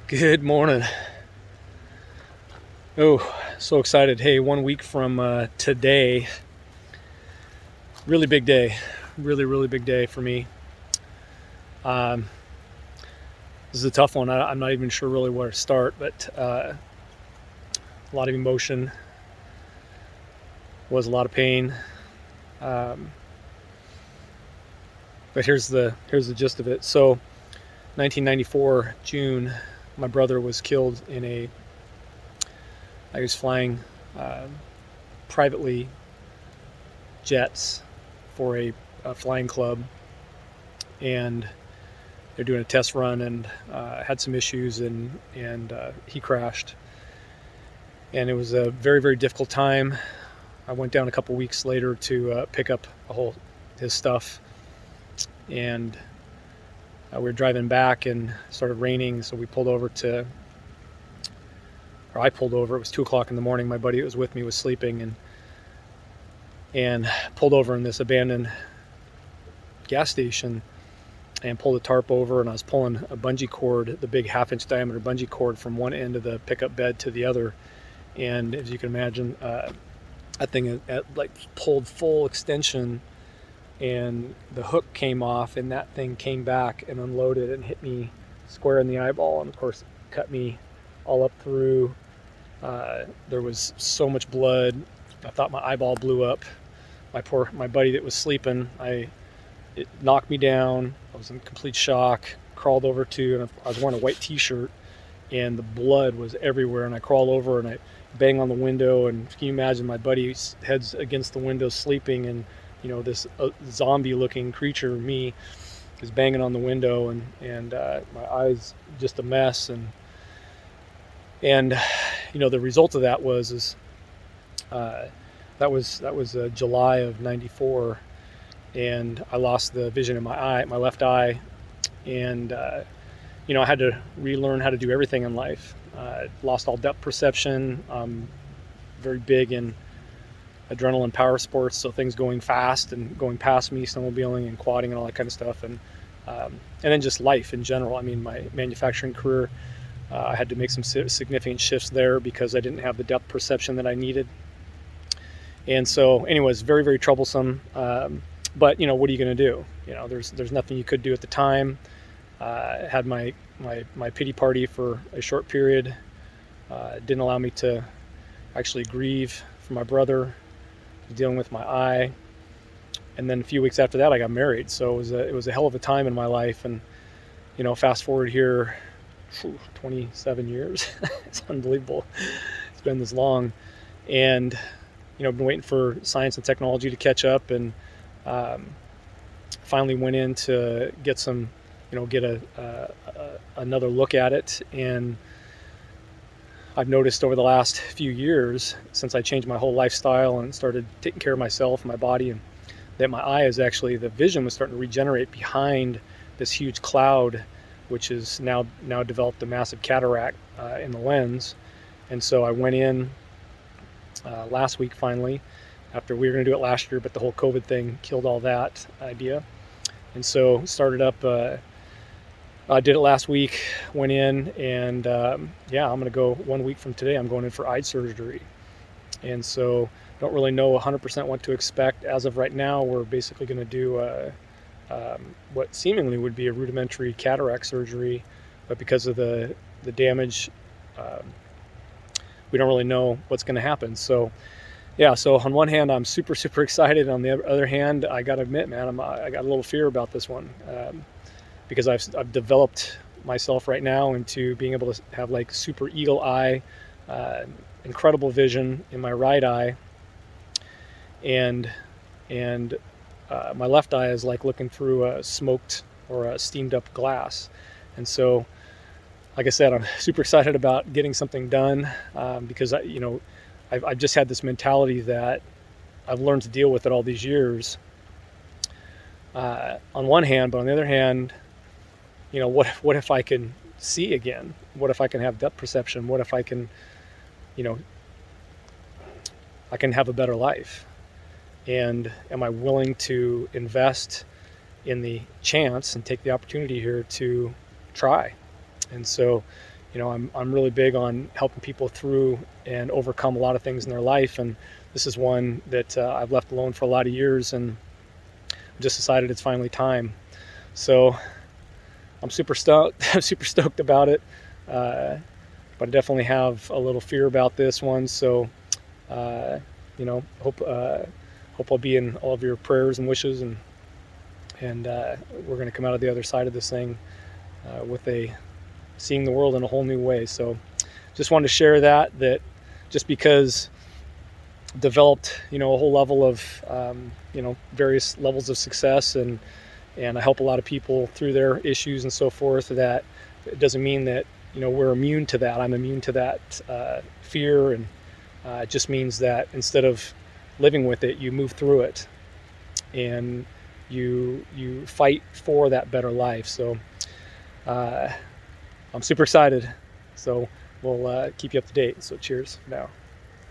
Good morning. Oh, so excited. Hey, 1 week from today, really big day. Really big day for me. Um, this is a tough one. I'm not even sure really where to start, but a lot of emotion, was a lot of pain. Um, but here's the gist of it. So, 1994 June, my brother was killed in a. I was flying uh, privately jets for a flying club, and they're doing a test run and had some issues, and he crashed, and it was a very difficult time. I went down a couple weeks later to pick up his stuff, and we were driving back and it started raining, so we pulled over to, or I pulled over. It was 2 o'clock in the morning. My buddy that was with me was sleeping, and pulled over in this abandoned gas station and pulled a tarp over, and I was pulling a bungee cord, the big 1/2 inch diameter bungee cord, from one end of the pickup bed to the other. And as you can imagine, that thing like pulled full extension, and the hook came off, and that thing came back and unloaded and hit me square in the eyeball, and of course cut me all up through. There was so much blood. I thought my eyeball blew up. My buddy that was sleeping, it knocked me down. I was in complete shock. Crawled over to, and I was wearing a white T-shirt, and the blood was everywhere. And I crawled over and I bang on the window. And can you imagine, my buddy's head's against the window sleeping, and this zombie-looking creature, me, is banging on the window, and my eyes just a mess. And the result of that was that was July of '94. And I lost the vision in my left eye, and I had to relearn how to do everything in life. Lost all depth perception. Very big in adrenaline power sports, so things going fast and going past me, snowmobiling and quadding and all that kind of stuff, and then just life in general. I mean, my manufacturing career, I had to make some significant shifts there because I didn't have the depth perception that I needed. And so, anyways, very troublesome. But what are you going to do? There's nothing you could do at the time. Had my pity party for a short period. Didn't allow me to actually grieve for my brother. Dealing with my eye, and then a few weeks after that, I got married. So it was a hell of a time in my life. And fast forward here, 27 years. It's unbelievable. It's been this long, and been waiting for science and technology to catch up, and finally went in to get some, get another look at it. And I've noticed over the last few years, since I changed my whole lifestyle and started taking care of myself and my body, and that my eye is actually, the vision was starting to regenerate behind this huge cloud, which is now developed a massive cataract in the lens. And so I went in last week finally, after we were going to do it last year, but the whole COVID thing killed all that idea. And so started up, I did it last week, went in, and I'm going to go 1 week from today. I'm going in for eye surgery. And so don't really know 100% what to expect. As of right now, we're basically going to do what seemingly would be a rudimentary cataract surgery, but because of the damage, we don't really know what's going to happen. So so on one hand, I'm super excited. On the other hand, I got to admit, man, I got a little fear about this one, because I've developed myself right now into being able to have like super eagle eye, incredible vision in my right eye, and my left eye is like looking through a smoked or a steamed up glass. And so, like I said, I'm super excited about getting something done, because I've just had this mentality that I've learned to deal with it all these years, on one hand. But on the other hand, what if I can see again? What if I can have depth perception? What if I can have a better life? And am I willing to invest in the chance and take the opportunity here to try? And so, I'm really big on helping people through and overcome a lot of things in their life, and this is one that I've left alone for a lot of years, and just decided it's finally time. So I'm super stoked. I'm super stoked about it, but I definitely have a little fear about this one. So hope I'll be in all of your prayers and wishes, and we're going to come out of the other side of this thing with seeing the world in a whole new way. So just wanted to share that just because developed a whole level of various levels of success, and I help a lot of people through their issues and so forth, that it doesn't mean that we're immune to that. I'm immune to that fear, and it just means that instead of living with it, you move through it, and you fight for that better life. So I'm super excited. So we'll keep you up to date. So cheers for now.